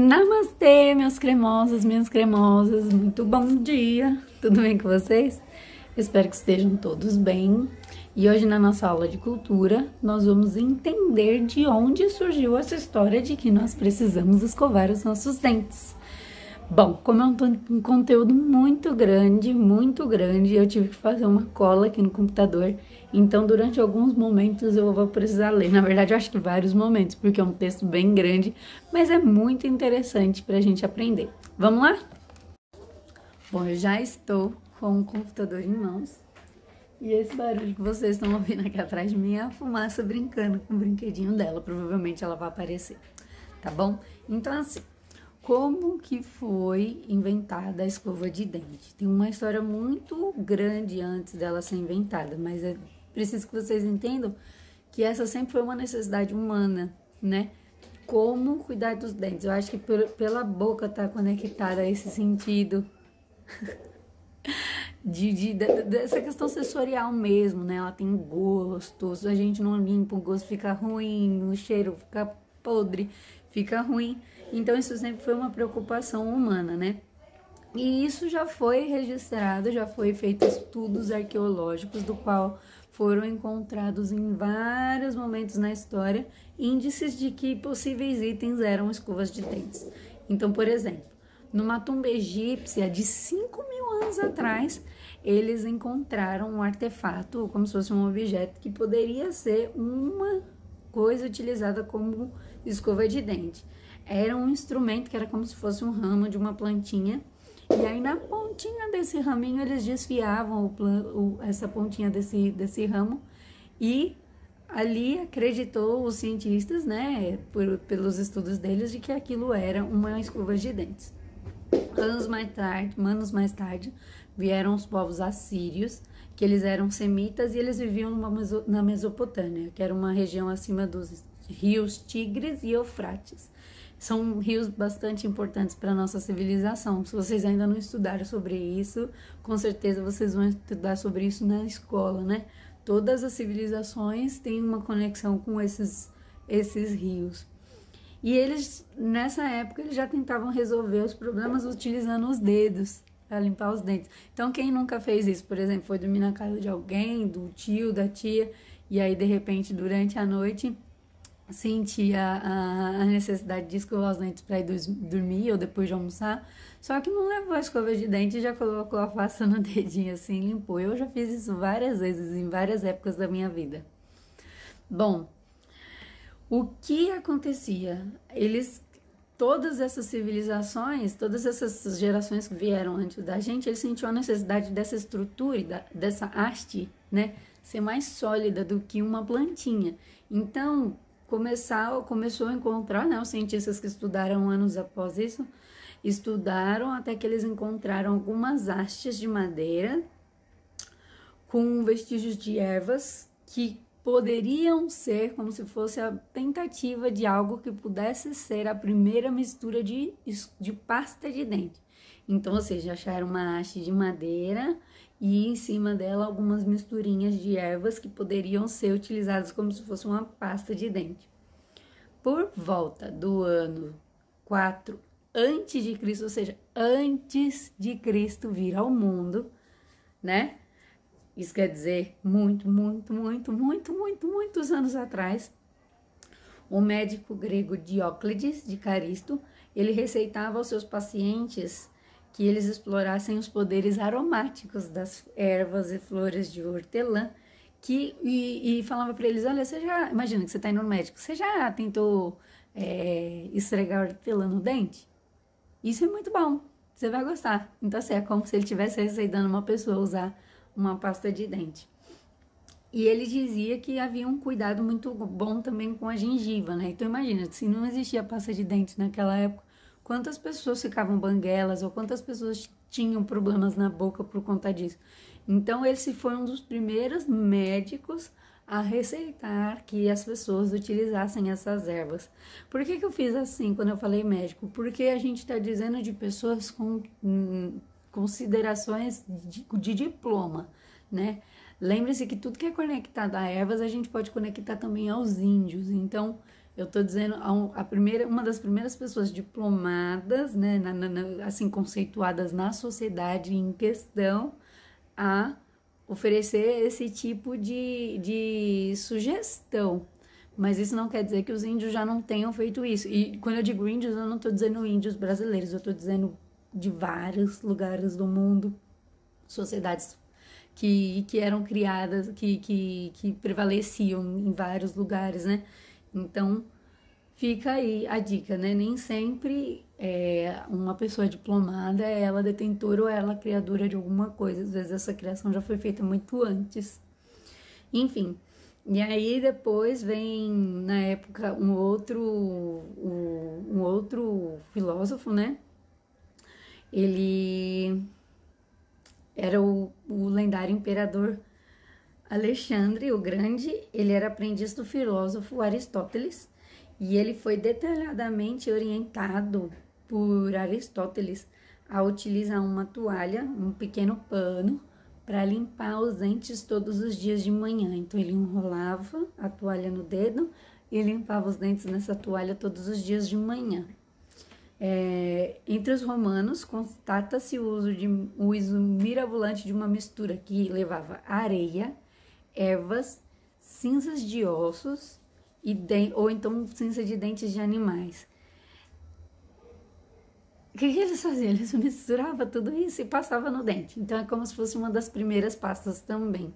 Namastê, meus cremosos, minhas cremosas, muito bom dia, tudo bem com vocês? Espero que estejam todos bem. E hoje na nossa aula de cultura, nós vamos entender de onde surgiu essa história de que nós precisamos escovar os nossos dentes. Bom, como é um conteúdo muito grande, eu tive que fazer uma cola aqui no computador, então durante alguns momentos eu vou precisar ler. Na verdade, eu acho que vários momentos, porque é um texto bem grande, mas é muito interessante para a gente aprender. Vamos lá? Bom, eu já estou com o computador em mãos, e esse barulho que vocês estão ouvindo aqui atrás de mim é a fumaça brincando com o brinquedinho dela, provavelmente ela vai aparecer, tá bom? Então assim, como que foi inventada a escova de dente? Tem uma história muito grande antes dela ser inventada, mas é preciso que vocês entendam que essa sempre foi uma necessidade humana, né? Como cuidar dos dentes? Eu acho que pela boca tá conectada a esse sentido dessa questão sensorial mesmo, né? Ela tem gostos, a gente não limpa, o gosto fica ruim, o cheiro fica podre, fica ruim. Então, isso sempre foi uma preocupação humana, né? E isso já foi registrado, já foi feito estudos arqueológicos, do qual foram encontrados em vários momentos na história índices de que possíveis itens eram escovas de dentes. Então, por exemplo, numa tumba egípcia de 5.000 anos atrás, eles encontraram um artefato, como se fosse um objeto, que poderia ser uma coisa utilizada como escova de dente. Era um instrumento que era como se fosse um ramo de uma plantinha, e aí na pontinha desse raminho eles desfiavam essa pontinha desse ramo, e ali acreditou os cientistas, né, pelos estudos deles, de que aquilo era uma escova de dentes. Anos mais tarde, vieram os povos assírios, que eles eram semitas e eles viviam na Mesopotâmia, que era uma região acima dos rios Tigres e Eufrates. São rios bastante importantes para a nossa civilização. Se vocês ainda não estudaram sobre isso, com certeza vocês vão estudar sobre isso na escola, né? Todas as civilizações têm uma conexão com esses rios. E eles, nessa época, eles já tentavam resolver os problemas utilizando os dedos para limpar os dentes. Então, quem nunca fez isso? Por exemplo, foi dormir na casa de alguém, do tio, da tia, e aí, de repente, durante a noite, sentia a necessidade de escovar os dentes para ir dormir ou depois de almoçar, só que não levou a escova de dente e já colocou a pasta no dedinho assim, limpou. Eu já fiz isso várias vezes, em várias épocas da minha vida. Bom, o que acontecia? Todas essas civilizações, todas essas gerações que vieram antes da gente, eles sentiam a necessidade dessa estrutura, dessa haste, né, ser mais sólida do que uma plantinha. Então, começou a encontrar, né, os cientistas que estudaram anos após isso, estudaram até que eles encontraram algumas hastes de madeira com vestígios de ervas que poderiam ser como se fosse a tentativa de algo que pudesse ser a primeira mistura de pasta de dente. Então, ou seja, acharam uma haste de madeira e em cima dela algumas misturinhas de ervas que poderiam ser utilizadas como se fosse uma pasta de dente. Por volta do ano 4 antes de Cristo, ou seja, antes de Cristo vir ao mundo, né? Isso quer dizer muitos anos atrás, o médico grego Dióclides de Caristo, ele receitava aos seus pacientes que eles explorassem os poderes aromáticos das ervas e flores de hortelã, e falava para eles, olha, imagina que você está indo no médico, você já tentou esfregar hortelã no dente? Isso é muito bom, você vai gostar. Então, assim, é como se ele estivesse receitando uma pessoa usar uma pasta de dente. E ele dizia que havia um cuidado muito bom também com a gengiva, né? Então, imagina, se não existia pasta de dente naquela época, quantas pessoas ficavam banguelas ou quantas pessoas tinham problemas na boca por conta disso. Então, esse foi um dos primeiros médicos a receitar que as pessoas utilizassem essas ervas. Por que eu fiz assim quando eu falei médico? Porque a gente está dizendo de pessoas com considerações de diploma, né? Lembre-se que tudo que é conectado a ervas, a gente pode conectar também aos índios. Então, Eu tô dizendo uma das primeiras pessoas diplomadas, né, assim, conceituadas na sociedade em questão, a oferecer esse tipo de sugestão. Mas isso não quer dizer que os índios já não tenham feito isso. E quando eu digo índios, eu não estou dizendo índios brasileiros, eu estou dizendo de vários lugares do mundo, sociedades que eram criadas, que prevaleciam em vários lugares, né? Então, fica aí a dica, né? Nem sempre uma pessoa diplomada é ela detentora ou ela criadora de alguma coisa. Às vezes essa criação já foi feita muito antes. Enfim, e aí depois vem, na época, um outro filósofo, né? Ele era o lendário imperador Alexandre o Grande. Ele era aprendiz do filósofo Aristóteles e ele foi detalhadamente orientado por Aristóteles a utilizar uma toalha, um pequeno pano, para limpar os dentes todos os dias de manhã. Então ele enrolava a toalha no dedo e limpava os dentes nessa toalha todos os dias de manhã. Entre os romanos, constata-se o uso mirabolante de uma mistura que levava areia, ervas, cinzas de ossos ou então cinza de dentes de animais. O que eles faziam? Eles misturavam tudo isso e passavam no dente. Então é como se fosse uma das primeiras pastas também.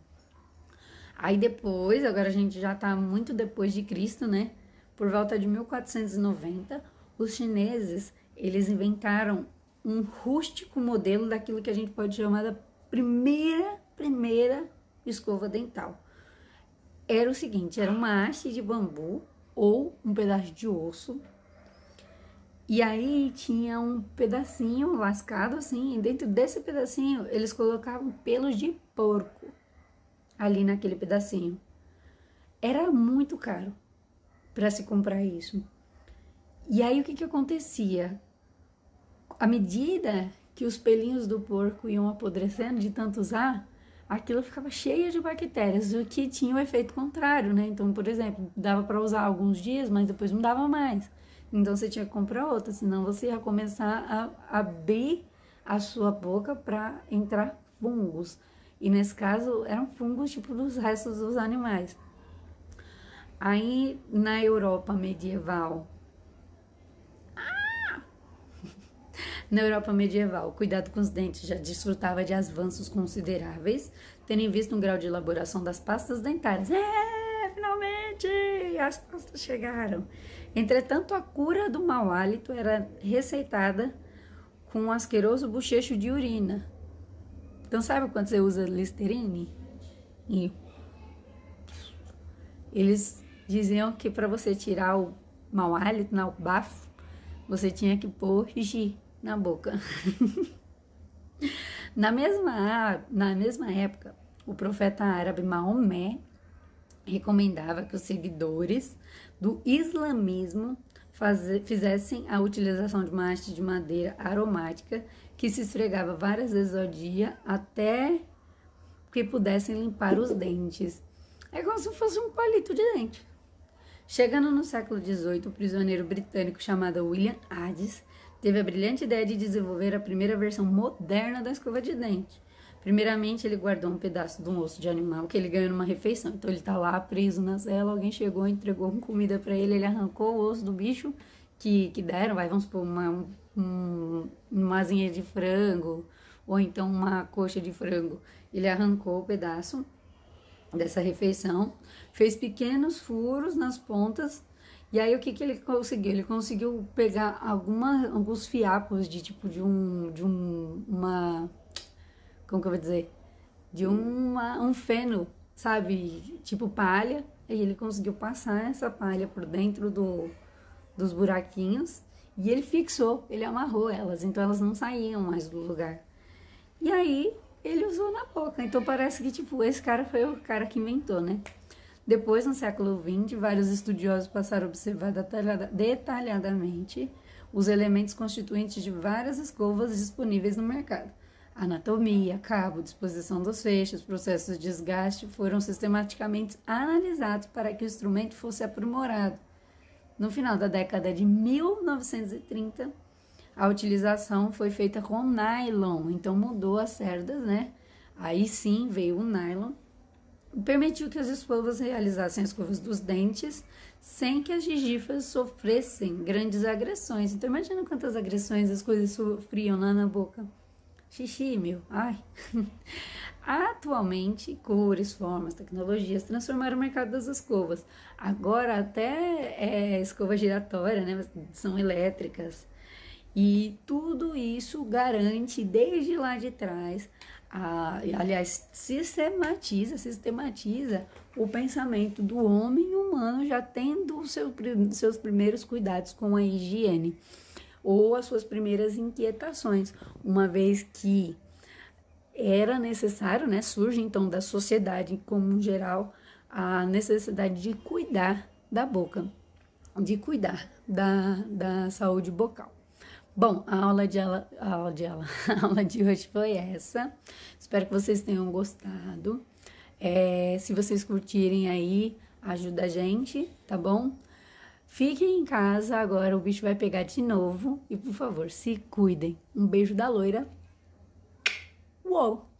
Aí depois, agora a gente já tá muito depois de Cristo, né? Por volta de 1490, os chineses, eles inventaram um rústico modelo daquilo que a gente pode chamar da primeira escova dental. Era o seguinte, era uma haste de bambu ou um pedaço de osso. E aí tinha um pedacinho lascado assim, e dentro desse pedacinho eles colocavam pelos de porco ali naquele pedacinho. Era muito caro para se comprar isso. E aí o que acontecia? À medida que os pelinhos do porco iam apodrecendo de tanto usar, aquilo ficava cheio de bactérias, o que tinha o efeito contrário, né? Então, por exemplo, dava para usar alguns dias, mas depois não dava mais. Então você tinha que comprar outra, senão você ia começar a abrir a sua boca para entrar fungos. E nesse caso eram fungos tipo dos restos dos animais. Aí na Europa medieval, o cuidado com os dentes já desfrutava de avanços consideráveis, tendo em vista um grau de elaboração das pastas dentárias. Finalmente as pastas chegaram. Entretanto, a cura do mau hálito era receitada com um asqueroso bochecho de urina. Então, sabe quando você usa Listerine? E eles diziam que para você tirar o mau hálito, o bafo, você tinha que pôr xixi na boca. Na mesma época, o profeta árabe Maomé recomendava que os seguidores do islamismo fizessem a utilização de uma haste de madeira aromática que se esfregava várias vezes ao dia até que pudessem limpar os dentes. É como se fosse um palito de dente. Chegando no século XVIII, o prisioneiro britânico chamado William Addis teve a brilhante ideia de desenvolver a primeira versão moderna da escova de dente. Primeiramente, ele guardou um pedaço de um osso de animal que ele ganhou numa refeição. Então, ele tá lá preso na cela, alguém chegou, entregou uma comida para ele, ele arrancou o osso do bicho que deram, vamos supor, uma asinha de frango, ou então uma coxa de frango. Ele arrancou o pedaço dessa refeição, fez pequenos furos nas pontas, e aí o que ele conseguiu? Ele conseguiu pegar alguns fiapos uma... Como que eu vou dizer? De um feno, sabe? Tipo palha. E ele conseguiu passar essa palha por dentro dos buraquinhos. E ele fixou, ele amarrou elas. Então elas não saíam mais do lugar. E aí ele usou na boca. Então parece que tipo, esse cara foi o cara que inventou, né? Depois, no século XX, vários estudiosos passaram a observar detalhadamente os elementos constituintes de várias escovas disponíveis no mercado. Anatomia, cabo, disposição dos feixes, processos de desgaste foram sistematicamente analisados para que o instrumento fosse aprimorado. No final da década de 1930, a utilização foi feita com nylon, então mudou as cerdas, né? Aí sim veio o nylon, permitiu que as escovas realizassem as escovas dos dentes sem que as gengivas sofressem grandes agressões. Então imagina quantas agressões as coisas sofriam lá na boca. Xixi, meu, ai. Atualmente, cores, formas, tecnologias transformaram o mercado das escovas. Agora até escova giratória, né? São elétricas. E tudo isso garante desde lá de trás, aliás, sistematiza o pensamento do homem humano já tendo os seus primeiros cuidados com a higiene ou as suas primeiras inquietações, uma vez que era necessário, né, surge então da sociedade como geral a necessidade de cuidar da boca, de cuidar da saúde bucal. Bom, a aula de hoje foi essa. Espero que vocês tenham gostado. Se vocês curtirem aí, ajuda a gente, tá bom? Fiquem em casa, agora o bicho vai pegar de novo. E, por favor, se cuidem. Um beijo da loira. Uou!